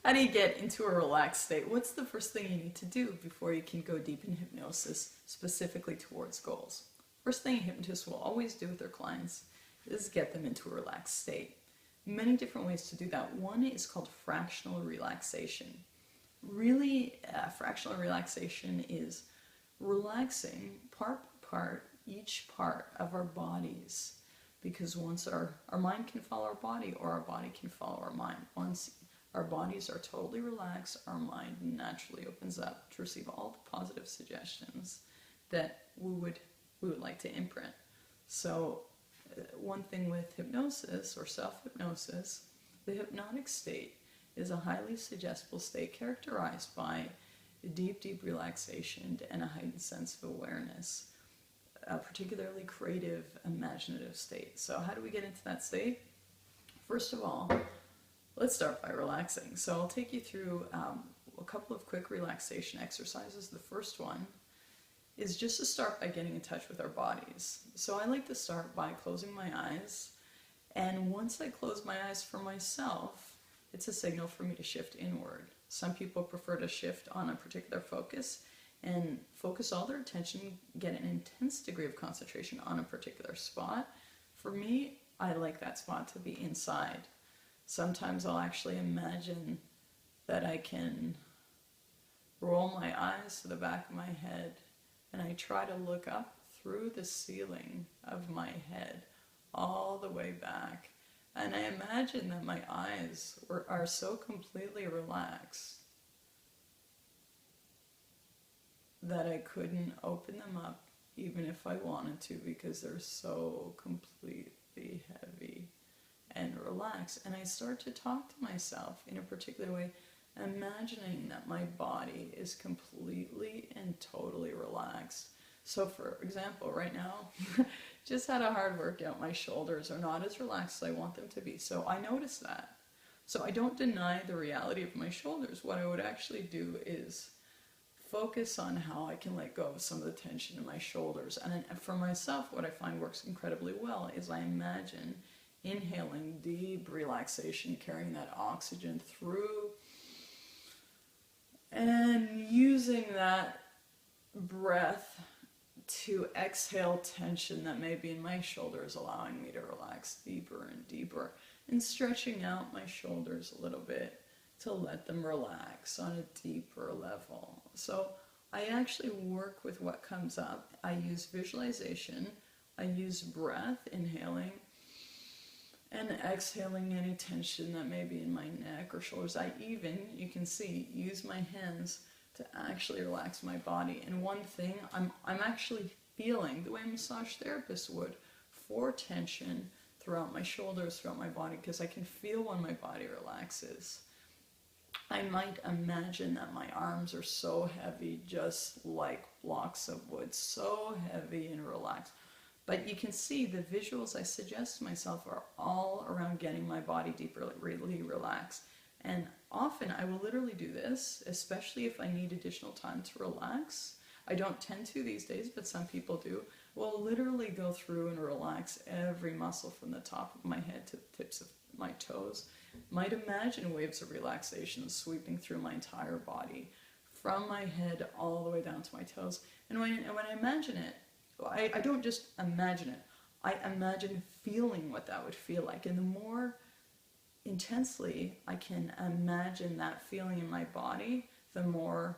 How do you get into a relaxed state? What's the first thing you need to do before you can go deep in hypnosis, specifically towards goals? First thing a hypnotist will always do with their clients is get them into a relaxed state. Many different ways to do that. One is called fractional relaxation. Really, fractional relaxation is relaxing part by part each part of our bodies, because once our mind can follow our body, or our body can follow our mind. Once our bodies are totally relaxed, our mind naturally opens up to receive all the positive suggestions that we would like to imprint. So one thing with hypnosis or self-hypnosis, the hypnotic state is a highly suggestible state characterized by deep relaxation and a heightened sense of awareness, a particularly creative, imaginative state. So how do we get into that state? First of all, let's start by relaxing. So I'll take you through a couple of quick relaxation exercises. The first one is just to start by getting in touch with our bodies. So I like to start by closing my eyes, and once I close my eyes for myself, it's a signal for me to shift inward. Some people prefer to shift on a particular focus and focus all their attention, get an intense degree of concentration on a particular spot. For me, I like that spot to be inside. Sometimes I'll actually imagine that I can roll my eyes to the back of my head, and I try to look up through the ceiling of my head all the way back. And I imagine that my eyes are so completely relaxed that I couldn't open them up even if I wanted to, because they're so completely heavy and relaxed. And I start to talk to myself in a particular way, imagining that my body is completely and totally relaxed. So for example, right now, just had a hard workout. My shoulders are not as relaxed as I want them to be. So I notice that. So I don't deny the reality of my shoulders. What I would actually do is focus on how I can let go of some of the tension in my shoulders. And for myself, what I find works incredibly well is I imagine inhaling deep relaxation, carrying that oxygen through, and using that breath to exhale tension that may be in my shoulders, allowing me to relax deeper and deeper, and stretching out my shoulders a little bit to let them relax on a deeper level. So I actually work with what comes up. I use visualization, I use breath, inhaling and exhaling any tension that may be in my neck or shoulders. I even, you can see, use my hands to actually relax my body. And one thing, I'm actually feeling the way a massage therapist would for tension throughout my shoulders, throughout my body, because I can feel when my body relaxes. I might imagine that my arms are so heavy, just like blocks of wood, so heavy and relaxed. But you can see the visuals I suggest to myself are all around getting my body deeply relaxed. And often I will literally do this, especially if I need additional time to relax. I don't tend to these days, but some people do. Will literally go through and relax every muscle from the top of my head to the tips of my toes. Might imagine waves of relaxation sweeping through my entire body, from my head all the way down to my toes. And when I imagine it, I don't just imagine it, I imagine feeling what that would feel like. And the more intensely I can imagine that feeling in my body, the more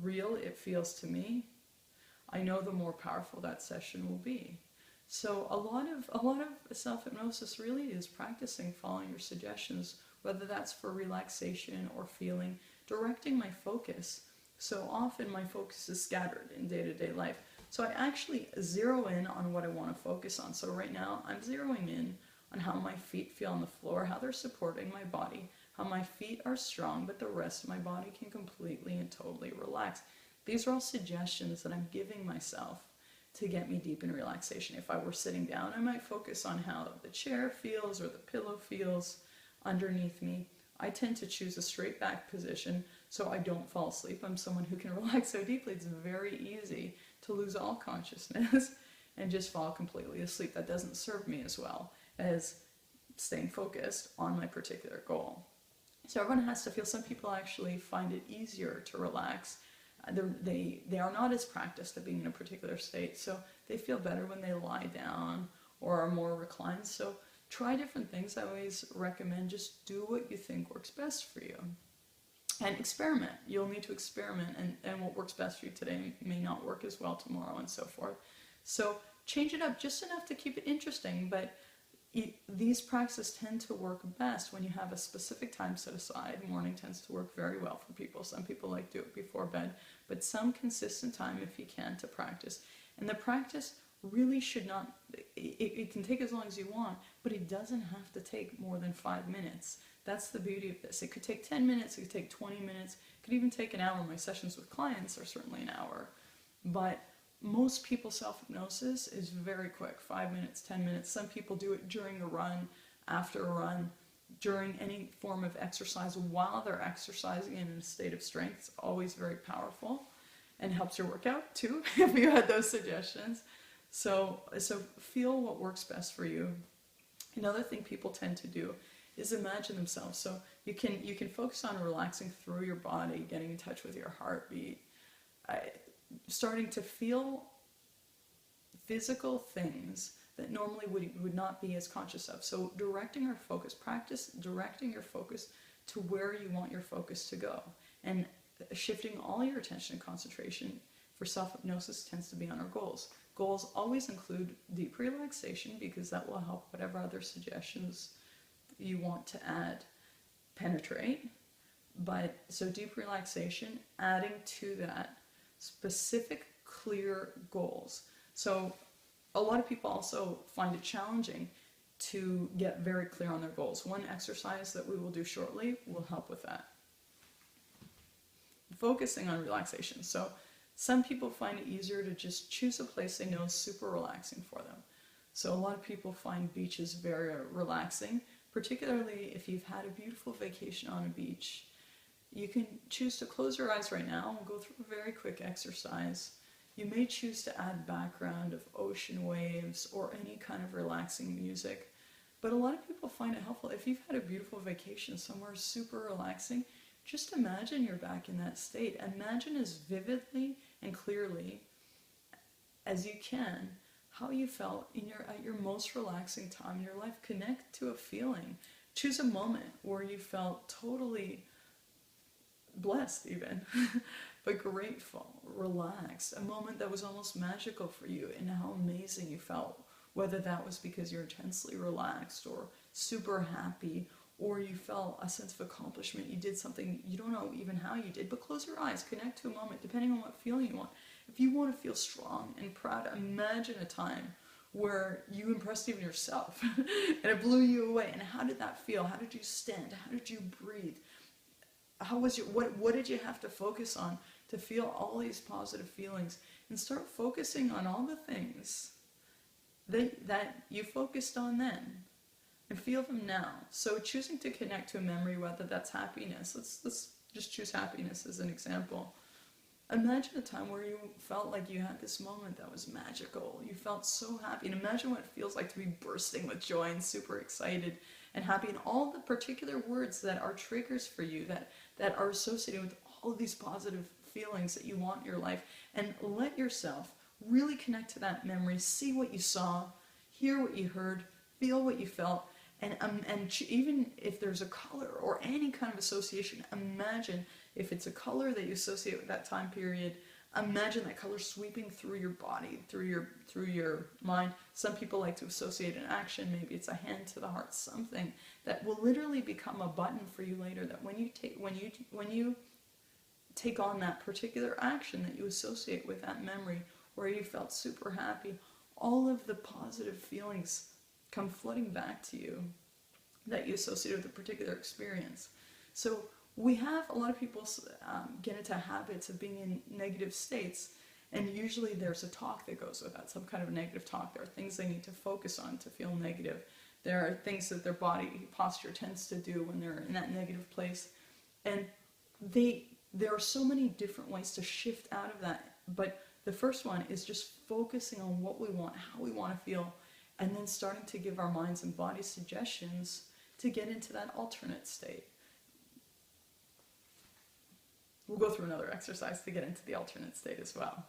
real it feels to me. I know the more powerful that session will be. So a lot of self-hypnosis really is practicing following your suggestions, whether that's for relaxation or feeling, directing my focus. So often my focus is scattered in day-to-day life. So I actually zero in on what I want to focus on. So right now I'm zeroing in on how my feet feel on the floor, how they're supporting my body, how my feet are strong, but the rest of my body can completely and totally relax. These are all suggestions that I'm giving myself to get me deep in relaxation. If I were sitting down, I might focus on how the chair feels or the pillow feels underneath me. I tend to choose a straight back position so I don't fall asleep. I'm someone who can relax so deeply, it's very easy to lose all consciousness and just fall completely asleep. That doesn't serve me as well as staying focused on my particular goal. So everyone has to feel, some people actually find it easier to relax. They are not as practiced at being in a particular state, so they feel better when they lie down or are more reclined. So try different things. I always recommend just do what you think works best for you. And experiment. You'll need to experiment, and what works best for you today may not work as well tomorrow, and so forth. So change it up just enough to keep it interesting, but these practices tend to work best when you have a specific time set aside. Morning tends to work very well for people. Some people like to do it before bed, but some consistent time if you can to practice. And the practice really should not, it can take as long as you want, but it doesn't have to take more than 5 minutes. That's the beauty of this. It could take 10 minutes, it could take 20 minutes, it could even take an hour. My sessions with clients are certainly an hour. But most people, self-hypnosis is very quick, 5 minutes, 10 minutes. Some people do it during a run, after a run, during any form of exercise, while they're exercising in a state of strength. It's always very powerful and helps your workout too, if you had those suggestions. So feel what works best for you. Another thing people tend to do is imagine themselves. So you can focus on relaxing through your body, getting in touch with your heartbeat, starting to feel physical things that normally would not be as conscious of. So directing our focus, practice directing your focus to where you want your focus to go, and shifting all your attention and concentration for self-hypnosis tends to be on our goals. Goals always include deep relaxation, because that will help whatever other suggestions you want to add penetrate. But so deep relaxation, adding to that specific, clear goals. So a lot of people also find it challenging to get very clear on their goals. One exercise that we will do shortly will help with that. Focusing on relaxation. So some people find it easier to just choose a place they know is super relaxing for them. So a lot of people find beaches very relaxing, particularly if you've had a beautiful vacation on a beach. You can choose to close your eyes right now and go through a very quick exercise. You may choose to add background of ocean waves or any kind of relaxing music. But a lot of people find it helpful. If you've had a beautiful vacation somewhere super relaxing, just imagine you're back in that state. Imagine as vividly and clearly as you can how you felt at your most relaxing time in your life. Connect to a feeling. Choose a moment where you felt totally blessed even, but grateful, relaxed, a moment that was almost magical for you, and how amazing you felt, whether that was because you're intensely relaxed or super happy, or you felt a sense of accomplishment. You did something, you don't know even how you did, but close your eyes, connect to a moment, depending on what feeling you want. If you want to feel strong and proud, imagine a time where you impressed even yourself and it blew you away. And how did that feel? How did you stand? How did you breathe? How was what did you have to focus on to feel all these positive feelings? And start focusing on all the things that you focused on then, and feel them now. So choosing to connect to a memory, whether that's happiness, let's just choose happiness as an example. Imagine a time where you felt like you had this moment that was magical. You felt so happy. And imagine what it feels like to be bursting with joy and super excited and happy, and all the particular words that are triggers for you that are associated with all of these positive feelings that you want in your life. And let yourself really connect to that memory. See what you saw, hear what you heard, feel what you felt. And even if there's a color or any kind of association, imagine if it's a color that you associate with that time period, imagine that color sweeping through your body, through your mind. Some people like to associate an action, maybe it's a hand to the heart, something that will literally become a button for you later, that when you take on that particular action that you associate with that memory where you felt super happy, all of the positive feelings come flooding back to you that you associate with a particular experience. So we have a lot of people get into habits of being in negative states, and usually there's a talk that goes with that, some kind of negative talk. There are things they need to focus on to feel negative. There are things that their body posture tends to do when they're in that negative place. And there are so many different ways to shift out of that. But the first one is just focusing on what we want, how we want to feel, and then starting to give our minds and bodies suggestions to get into that alternate state. We'll go through another exercise to get into the alternate state as well.